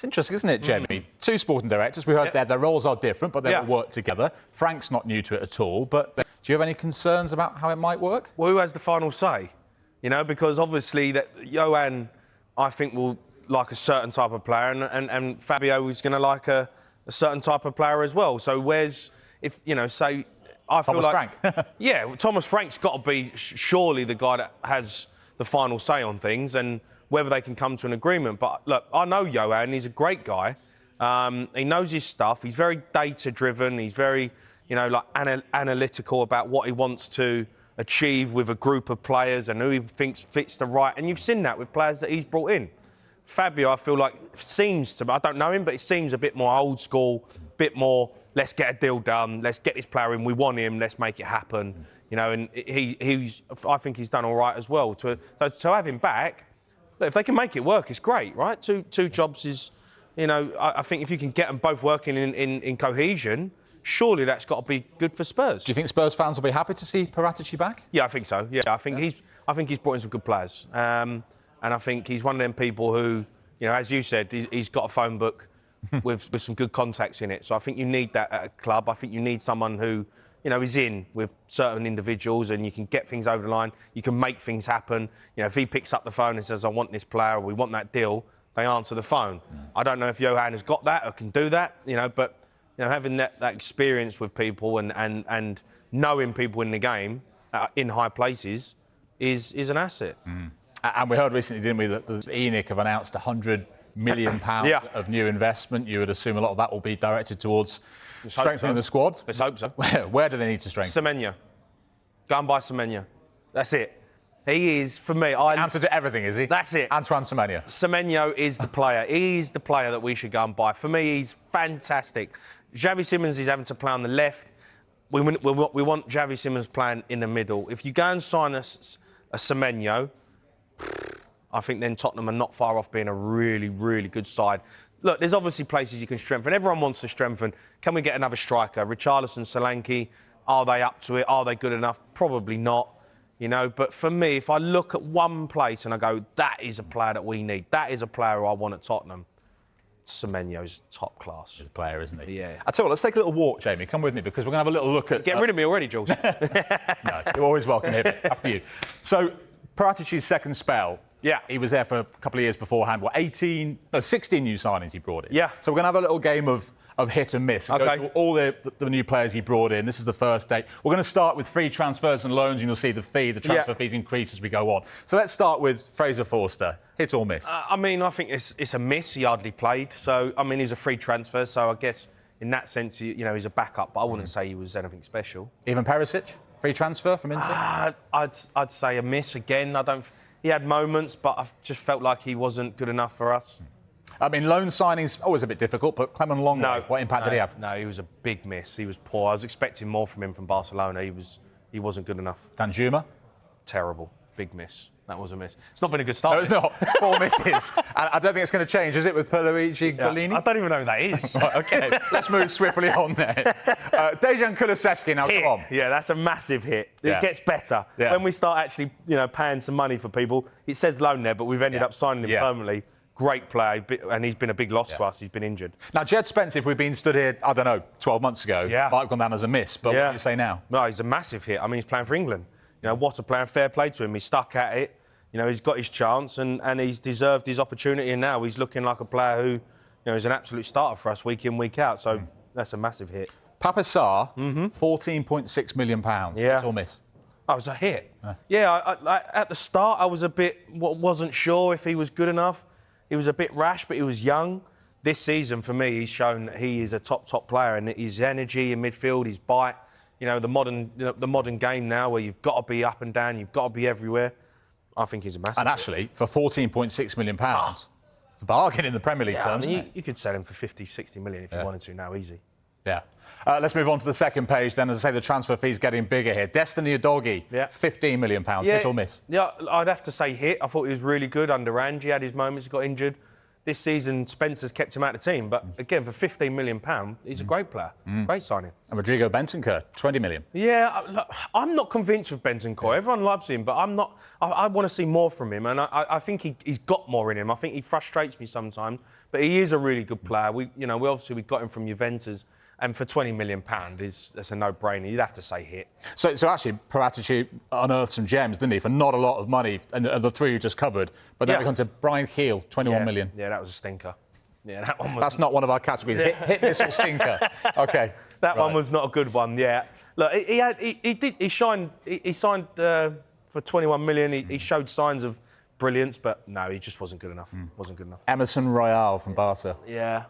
It's interesting, isn't it, Jamie? Two sporting directors. We heard their roles are different, but they will work together. Frank's not new to it at all. But do you have any concerns about how it might work? Well, who has the final say? You know, because obviously that Johan, I think, will like a certain type of player, and Fabio is going to like a certain type of player as well. So where's, if, you know, say, I feel Thomas like... Frank. Yeah, well, Thomas Frank's got to be surely the guy that has the final say on things, and whether they can come to an agreement. But look, I know Johan, he's a great guy. He knows his stuff. He's very data-driven. He's very, you know, like analytical about what he wants to achieve with a group of players and who he thinks fits the right. And you've seen that with players that he's brought in. Fabio, I feel like, seems to, I don't know him, but it seems a bit more old school, a bit more, let's get a deal done, let's get this player in, we want him, let's make it happen. You know, and he's, I think he's done all right as well. So to have him back, if they can make it work, it's great, right? Two jobs is, you know, I think if you can get them both working in cohesion, surely that's got to be good for Spurs. Do you think Spurs fans will be happy to see Paratici back? Yeah, I think so. Yeah, I think he's brought in some good players, and I think he's one of them people who, you know, as you said, he's got a phone book with some good contacts in it. So I think you need that at a club. I think you need someone who, you know, is in with certain individuals, and you can get things over the line. You can make things happen. You know, if he picks up the phone and says, "I want this player," or "We want that deal," they answer the phone. I don't know if Johan has got that or can do that, you know, but you know, having that experience with people and knowing people in the game in high places is an asset. And we heard recently, didn't we, that ENIC have announced £100 million of new investment. You would assume a lot of that will be directed towards strengthening the squad. Let's hope so. Where do they need to strengthen? Semenyo. Go and buy Semenyo. That's it. He is, for me... Answer to everything, is he? That's it. Antoine Semenyo. Semenyo is the player. He's the player that we should go and buy. For me, he's fantastic. Xavi Simons is having to play on the left. We want Xavi Simons playing in the middle. If you go and sign a Semenyo, I think then Tottenham are not far off being a really, really good side. Look, there's obviously places you can strengthen. Everyone wants to strengthen. Can we get another striker? Richarlison, Solanke, are they up to it? Are they good enough? Probably not. You know, but for me, if I look at one place and I go, that is a player that we need, that is a player who I want at Tottenham, Semenyo's top class. He's a player, isn't he? Yeah. I tell you what, let's take a little walk, Jamie. Come with me, because we're going to have a little look at... Get rid of me already, Jules. No, you're always welcome here. After you. So, Paratici's second spell, he was there for a couple of years beforehand. 16 new signings he brought in. Yeah. So we're going to have a little game of hit and miss. We'll go through all the new players he brought in. This is the first day. We're going to start with free transfers and loans, and you'll see the transfer fees increase as we go on. So let's start with Fraser Forster. Hit or miss? I mean, I think it's a miss. He hardly played. So, I mean, he's a free transfer. So I guess in that sense, you know, he's a backup. But I wouldn't say he was anything special. Even Perisic? Free transfer from Inter? I'd say a miss again. He had moments, but I just felt like he wasn't good enough for us. I mean, loan signings always a bit difficult, but Clement Longley, what impact did he have? No, he was a big miss. He was poor. I was expecting more from him from Barcelona. He wasn't good enough. Danjuma? Terrible. Big miss. That was a miss. It's not been a good start. No, it's not. 4 misses. And I don't think it's going to change, is it, with Pierluigi Golini? I don't even know who that is. Right, OK, let's move swiftly on there. Dejan Kulusevski, now come on. Yeah, that's a massive hit. It gets better. When we start actually, you know, paying some money for people, it says loan there, but we've ended up signing him permanently. Great player, and he's been a big loss to us. He's been injured. Now, Jed Spence, if we'd been stood here, I don't know, 12 months ago, might have gone down as a miss. But what do you say now? No, he's a massive hit. I mean, he's playing for England. You know, what a player. Fair play to him. He's stuck at it. You know, he's got his chance and he's deserved his opportunity. And now he's looking like a player who, you know, is an absolute starter for us week in, week out. So that's a massive hit. Papa Sarr, £14.6 million. Yeah. Hit or miss? That was a hit. At the start, I was wasn't sure if he was good enough. He was a bit rash, but he was young. This season, for me, he's shown that he is a top player, and his energy in midfield, his bite. You know, the modern game now, where you've got to be up and down, you've got to be everywhere. I think he's a massive. And actually, for £14.6 million, it's a bargain in the Premier League terms. I mean, you could sell him for 50, 60 million if you wanted to now, easy. Yeah. Let's move on to the second page then. As I say, the transfer fee's getting bigger here. Destiny Udogie, £15 million. Hit or miss? Yeah, I'd have to say hit. I thought he was really good under Ange. He had his moments, he got injured. This season, Spencer's kept him out of the team. But again, for £15 million, he's a great player. Great signing. And Rodrigo Bentancur, $20 million. Yeah, I'm not convinced with Bentancur. Everyone loves him, but I'm not. I want to see more from him. And I think he's got more in him. I think he frustrates me sometimes But he is a really good player. We obviously got him from Juventus, and for £20 million, that's a no-brainer. You'd have to say hit. So actually, Paratici unearthed some gems, didn't he, for not a lot of money, and the three you just covered. But then we come to Brian Keel, 21 million. Yeah, that was a stinker. Yeah, that one was... That's not one of our categories. Hit, miss, or stinker. Okay. That one was not a good one. Yeah. Look, he signed for 21 million. He showed signs of brilliance, but no, he just wasn't good enough. Wasn't good enough. Emerson Royale from Barca. Yeah.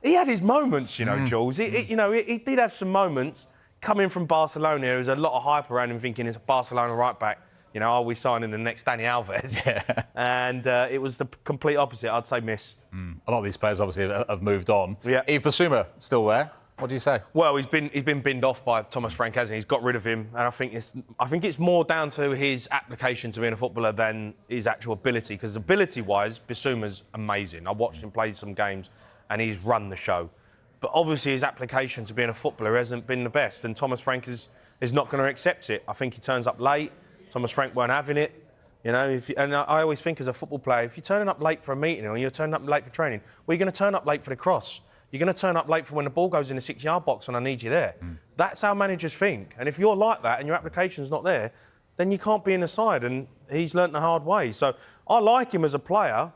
He had his moments, Jules. He did have some moments. Coming from Barcelona, there was a lot of hype around him thinking it's a Barcelona right back. Are we signing the next Dani Alves? Yeah. And it was the complete opposite. I'd say miss. A lot of these players obviously have moved on. Yeah. Yves Bissouma still there. What do you say? Well, he's been binned off by Thomas Frank, hasn't he? He's got rid of him, and I think it's more down to his application to being a footballer than his actual ability. Because ability-wise, Bissouma's amazing. I watched him play some games, and he's run the show. But obviously, his application to being a footballer hasn't been the best, and Thomas Frank is not going to accept it. I think he turns up late. Thomas Frank weren't having it. And I always think as a football player, if you're turning up late for a meeting or you're turning up late for training, well, you're going to turn up late for the cross. You're going to turn up late for when the ball goes in the 6-yard box and I need you there. That's how managers think. And if you're like that and your application's not there, then you can't be in the side. And he's learnt the hard way. So I like him as a player,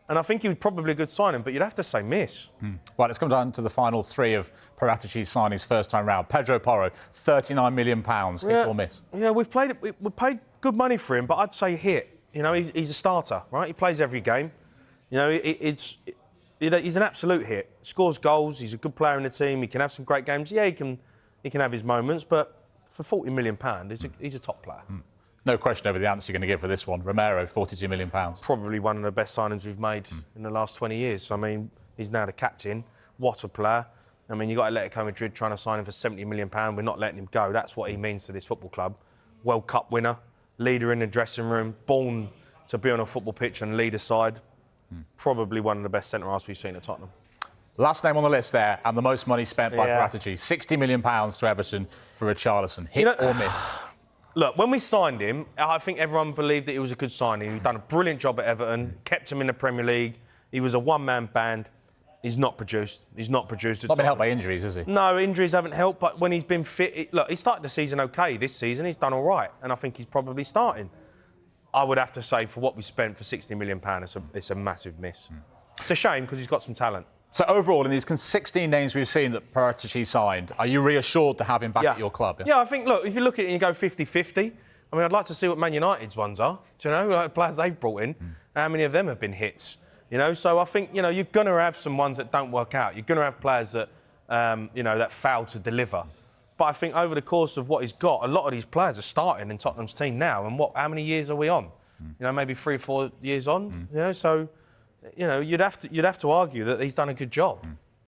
and I think he was probably a good signing, but you'd have to say miss. Right, let's come down to the final three of Paratici's signings first time round. Pedro Porro, £39 million, hit or miss? Yeah, we paid good money for him, but I'd say hit. He's a starter, right? He plays every game. He's an absolute hit. Scores goals. He's a good player in the team. He can have some great games. Yeah, he can have his moments, but for £40 million, he's a top player. No question over the answer you're going to give for this one. Romero, £42 million. Probably one of the best signings we've made in the last 20 years. I mean, he's now the captain. What a player. I mean, you got Atletico Madrid trying to sign him for £70 million. We're not letting him go. That's what he means to this football club. World Cup winner, leader in the dressing room, born to be on a football pitch and lead a side. Probably one of the best centre-halves we've seen at Tottenham. Last name on the list there, and the most money spent by Paratici. £60 million to Everton for Richarlison. Hit or miss? Look, when we signed him, I think everyone believed that it was a good signing. He'd done a brilliant job at Everton, kept him in the Premier League. He was a one-man band. He's not produced. He's not produced at Not been helped by injuries, has he? No, injuries haven't helped, but when he's been fit... Look, he started the season OK this season. He's done all right, and I think he's probably starting. I would have to say, for what we spent for £60 million, it's a massive miss. It's a shame, because he's got some talent. So overall, in these 16 names we've seen that Paratici signed, are you reassured to have him back at your club? Yeah, I think, look, if you look at it and you go 50-50, I mean, I'd like to see what Man United's ones are. Do you know, like players they've brought in, how many of them have been hits? So I think, you're going to have some ones that don't work out. You're going to have players that, that fail to deliver. But I think over the course of what he's got, a lot of these players are starting in Tottenham's team now. And how many years are we on? Maybe 3 or 4 years on. So, you'd have to argue that he's done a good job.